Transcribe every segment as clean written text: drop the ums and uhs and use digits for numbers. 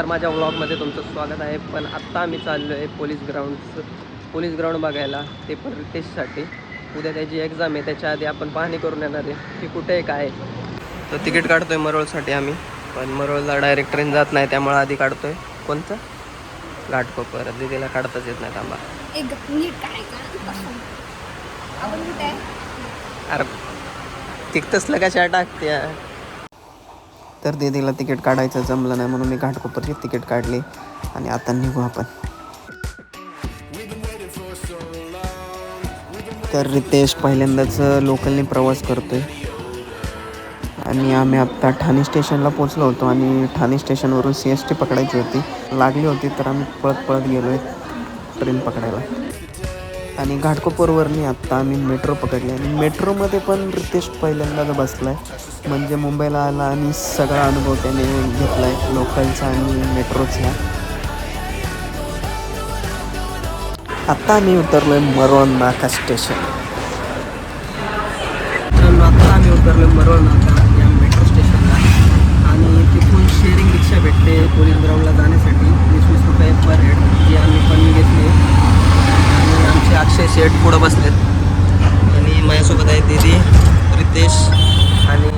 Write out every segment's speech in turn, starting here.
माझ्या व्लॉगमध्ये तुमचं स्वागत आहे. पण आत्ता आम्ही चाललो आहे पोलीस ग्राउंड बघायला, ते पण रितेशसाठी. उद्या त्याची एक्झाम आहे, त्याच्या आधी आपण पाहणी करून येणार आहे की कुठे आहे काय. तर तिकीट काढतो आहे मरोळसाठी आम्ही, पण मरोळला डायरेक्ट ट्रेन जात नाही, त्यामुळे आधी काढतो आहे कोणतं घाटकोपर. दिदीला काढताच येत नाही, थांबा. अरे तिकतसलं कशा टाकते. तर दीदीला तिकीट काढायचं जमलं नाही म्हणून मी घाटकोपरची तिकीट काढली आणि आता निघू आपण. तर रितेश पहिल्यांदाच लोकलने प्रवास करतोय आणि आम्ही आत्ता ठाणे स्टेशनला पोचलो होतो आणि ठाणे स्टेशनवरून CST पकडायची होती, लागली होती. तर आम्ही पळत गेलो आहे ट्रेन पकडायला आणि घाटकोपरवरनी आत्ता आम्ही मेट्रो पकडली. आणि मेट्रोमध्ये पण रितेश पहिल्यांदाच बसला आहे, म्हणजे मुंबईला आला आणि सगळा अनुभव त्याने घेतला आहे लोकलचा आणि मेट्रोचा. आत्ता आम्ही उतरलो आहे मरोळ नाका स्टेशन. तर आत्ता आम्ही उतरलो मरोळ नाका या मेट्रो स्टेशनला आणि तिथून शेअरिंग रिक्षा भेटते पोलीस ग्राउंडला जाण्यासाठी 20-20 रुपये पर हेड, जी आम्ही पण घेतली. आणि आमचे अक्षय शेठ पुढं बसलेत आणि माझ्यासोबत आहे दीदी, रितेश आणि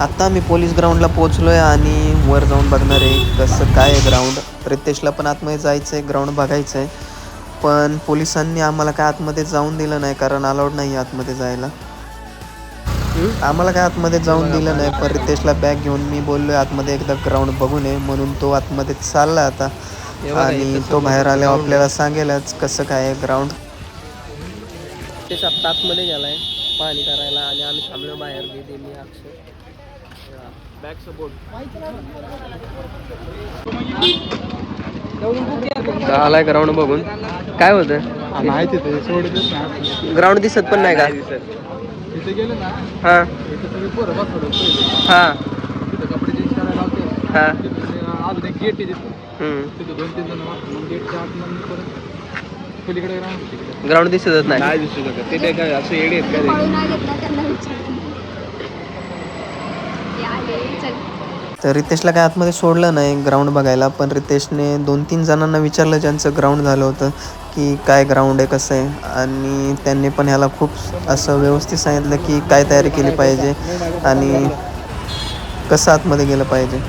आत्ता आम्ही पोलीस ग्राउंडला पोचलो आहे आणि वर जाऊन बघणार आहे कसं काय आहे ग्राउंड. रितेशला पण आतमध्ये जायचं आहे, ग्राउंड बघायचं आहे. पण पोलिसांनी आम्हाला काय आतमध्ये जाऊन दिलं नाही, कारण अलाउड नाही आतमध्ये जायला. आम्हाला काय आतमध्ये जाऊन दिलं नाही. पण रितेशला बॅग घेऊन मी बोललो आहे आतमध्ये एकदा ग्राउंड बघून ये, म्हणून तो आतमध्ये चालला आता आणि तो बाहेर आल्यावर आपल्याला सांगेलच कसं काय आहे ग्राउंड. रितेश आत्ता आतमध्ये गेला आहे पाहणी करायला आणि आम्ही थांबलो बाहेर. दीदी, मी, अक्षय. बॅक सपोर्ट आलाय ग्राउंड बघून. काय होतं माहिती ग्राउंड दिसत पण नाही का? हां हां हां ग्राउंड दिसतच नाही. दिसत काय असं येडे तर रितेशला काय आतमध्ये सोडलं नाही ग्राउंड बघायला. पण रितेशने 2-3 जणांना विचारलं ज्यांचं ग्राउंड झालं होतं की काय ग्राउंड आहे कसं आहे, आणि त्यांनी पण ह्याला खूप असं व्यवस्थित सांगितलं की काय तयारी केली पाहिजे आणि कसं आतमध्ये गेलं पाहिजे,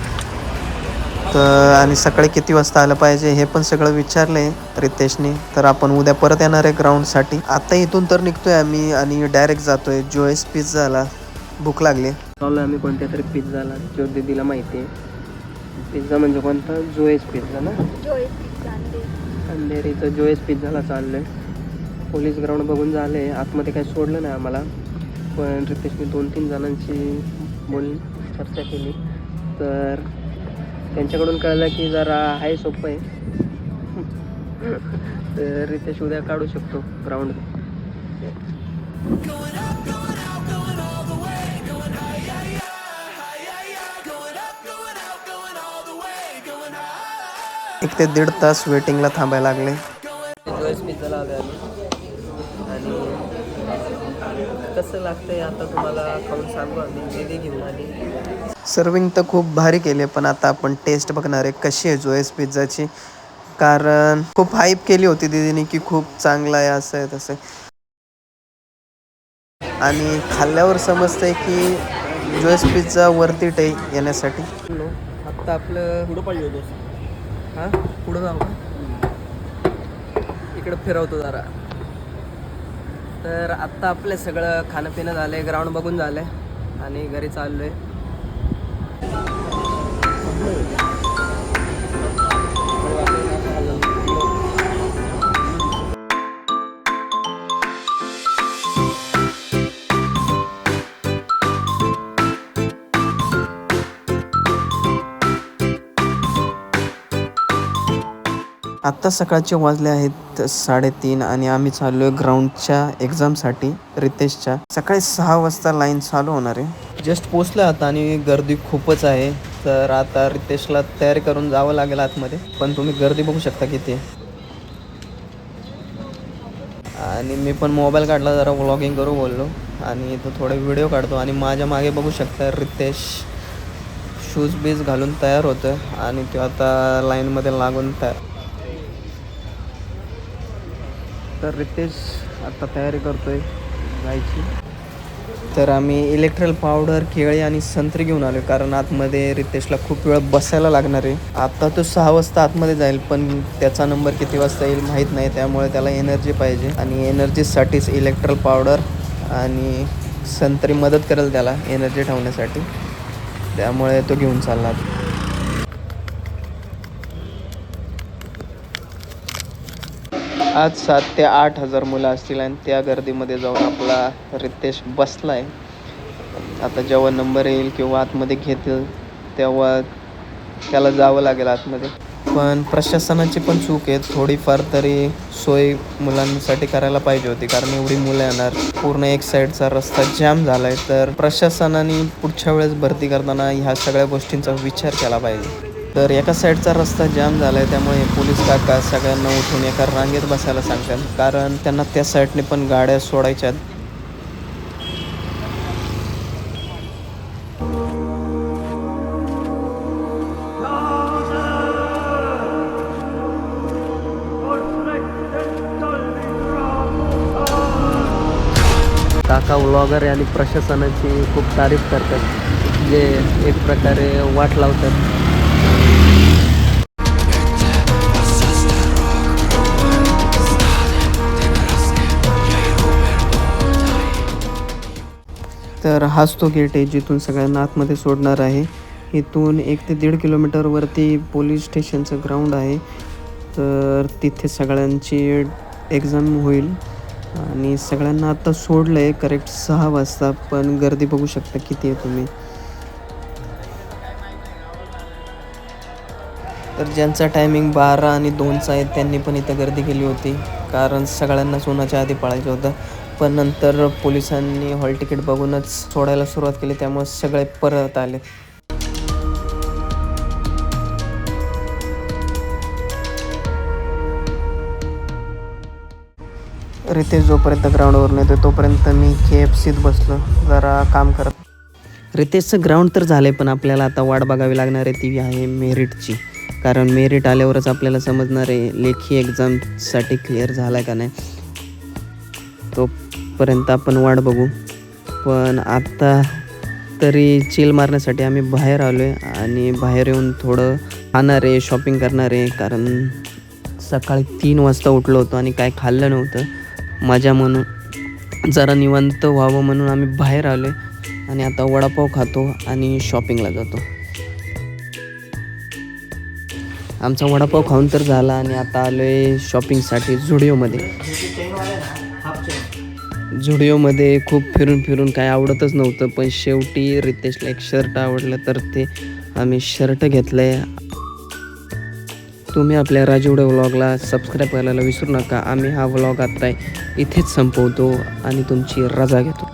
तर आणि सकाळी किती वाजता आलं पाहिजे हे पण सगळं विचारलं आहे रितेशने. तर आपण उद्या परत येणार आहे ग्राउंडसाठी. आता इथून तर निघतोय आम्ही आणि डायरेक्ट जातोय जोएस पिझ्झाला. भूक लागली. चाललो आम्ही कोणत्या तरी पिझ्झाला, जो दीदीला माहिती आहे. पिझ्झा म्हणजे कोणता? जोएस पिझ्झा ना, अंधेरीचं जोएस पिझ्झाला चाललो आहे. पोलीस ग्राउंड बघून झालं आहे, आतमध्ये काही सोडलं नाही आम्हाला. पण रितेशने 2-3 जणांची चर्चा केली तर त्यांच्याकडून कळलं की जरा आहे सोपं आहे. तर रितेश उद्या काढू शकतो ग्राउंड. एक ते 1.5 तास वेटिंगला थांबायला लागले. जोएस पिझ्झाला आलो आणि कसं लागतंय आता तुम्हाला खाऊन सांगू आम्ही. दीदी घेऊन आली. सर्विंग तर खूप भारी केले, पण आता आपण टेस्ट बघणार आहे कशी आहे जोएस पिझ्झाची, कारण खूप हाईप केली होती दीदीने की खूप चांगला आहे असं आहे तसं, आणि खाल्ल्यावर समजतंय की जोएस पिझ्झा वर्थ इट आहे येण्यासाठी. आत्ता आपलं पुढं पाहिजे होतं. हां पुढं जाऊ का? इकडं फिरवतो जरा. तर आत्ता आपलं सगळं खाणं पिणं झालं आहे, ग्राउंड बघून झालं आहे आणि घरी चाललो आहे. आत्ता सकाळचे वाजले आहेत 3:30 आणि आम्ही चाललो आहे ग्राउंडच्या एक्झामसाठी रितेशच्या. सकाळी 6 वाजता लाईन चालू होणार आहे. जस्ट पोचलं आता आणि गर्दी खूपच आहे. तर आता रितेशला तयारी करून जावं लागेल आतमध्ये, पण तुम्ही गर्दी बघू शकता किती. आणि मी पण मोबाईल काढला, जरा व्लॉगिंग करू बोललो आणि इथं थोडे व्हिडिओ काढतो. आणि माझ्या मागे बघू शकता रितेश शूज बीज घालून तयार होतं आणि तो आता लाईनमध्ये लागून तर रितेश आता तयारी करतोय जायची. तर आम्ही इलेक्ट्रल पावडर, केळी आणि संत्री घेऊन आलो कारण आतमध्ये रितेशला खूप वेळ बसायला लागणार आहे. आता तो 6 वाजता आतमध्ये जाईल, पण त्याचा नंबर किती वाजता येईल माहीत नाही. त्यामुळे त्याला एनर्जी पाहिजे आणि एनर्जीसाठीच इलेक्ट्रल पावडर आणि संत्री मदत करेल त्याला एनर्जी ठेवण्यासाठी. त्यामुळे तो घेऊन चालला. आज 7 ते 8 हजार मुलं असतील आणि त्या गर्दीमध्ये जाऊन आपला रितेश बसला आहे. आता जेव्हा नंबर येईल किंवा आतमध्ये घेतील तेव्हा त्याला जावं लागेल आतमध्ये. पण प्रशासनाची पण चूक आहे. थोडीफार तरी सोय मुलांसाठी करायला पाहिजे होती कारण एवढी मुलं येणार. पूर्ण एक साईडचा रस्ता जॅम झाला आहे. तर प्रशासनाने पुढच्या वेळेस भरती करताना ह्या सगळ्या गोष्टींचा विचार केला पाहिजे. तर एका साईडचा रस्ता जाम झाला आहे त्यामुळे पोलीस काका सगळ्यांना उठून एका रांगेत बसायला सांगतात कारण त्यांना त्या साईडने पण गाड्या सोडायच्यात. काका व्लॉगर आणि प्रशासनाची खूप तारीफ करतात, जे एक प्रकारे वाट लावतात. तर हाच तो गेट आहे जिथून सगळ्यांना आतमध्ये सोडणार आहे. इथून 1 ते 1.5 किलोमीटरवरती पोलीस स्टेशनचं ग्राउंड आहे. तर तिथे सगळ्यांची एक्झाम होईल आणि सगळ्यांना आता सोडलं आहे करेक्ट 6 वाजता. पण गर्दी बघू शकता किती आहे तुम्ही. तर ज्यांचा टायमिंग 12 आणि 2चा आहे त्यांनी पण इथं गर्दी केली होती कारण सगळ्यांनाच उन्हाच्या आधी पळायचं होतं. पण नंतर पोलिसांनी हॉल तिकीट बघूनच सोडायला सुरुवात केली त्यामुळे सगळे परत आले. रितेश जोपर्यंत ग्राउंडवरून येतो तोपर्यंत मी KFCत बसलो जरा काम करत. रितेशचं ग्राउंड तर झालं आहे पण आपल्याला आता वाट बघावी लागणार आहे ती आहे मेरिटची. कारण मेरिट आल्यावरच आपल्याला समजणार आहे लेखी एक्झामसाठी क्लिअर झाला आहे का नाही. तोपर्यंत आपण वाट बघू. पण आता तरी चिल मारण्यासाठी आम्ही बाहेर आलो आहे आणि बाहेर येऊन थोडं खाणार आहे, शॉपिंग करणार आहे कारण सकाळी 3 वाजता उठलो होतो आणि काय खाल्लं नव्हतं. मजा म्हणून जरा निवांत व्हावं म्हणून आम्ही बाहेर आलो आहे आणि आता वडापाव खातो आणि शॉपिंगला जातो. आमचा वडापाव खाऊन तर झाला आणि आता आलो आहे शॉपिंगसाठी झुडिओमध्ये. झुडिओमध्ये खूप फिरून काय आवडतच नव्हतं पण शेवटी रितेशला एक शर्ट आवडलं तर ते आम्ही शर्ट घेतलं आहे. तुम्ही आपल्या राजूडे व्लॉगला सबस्क्राईब करायला विसरू नका. आम्ही हा व्लॉग आता इथेच संपवतो आणि तुमची रजा घेतो.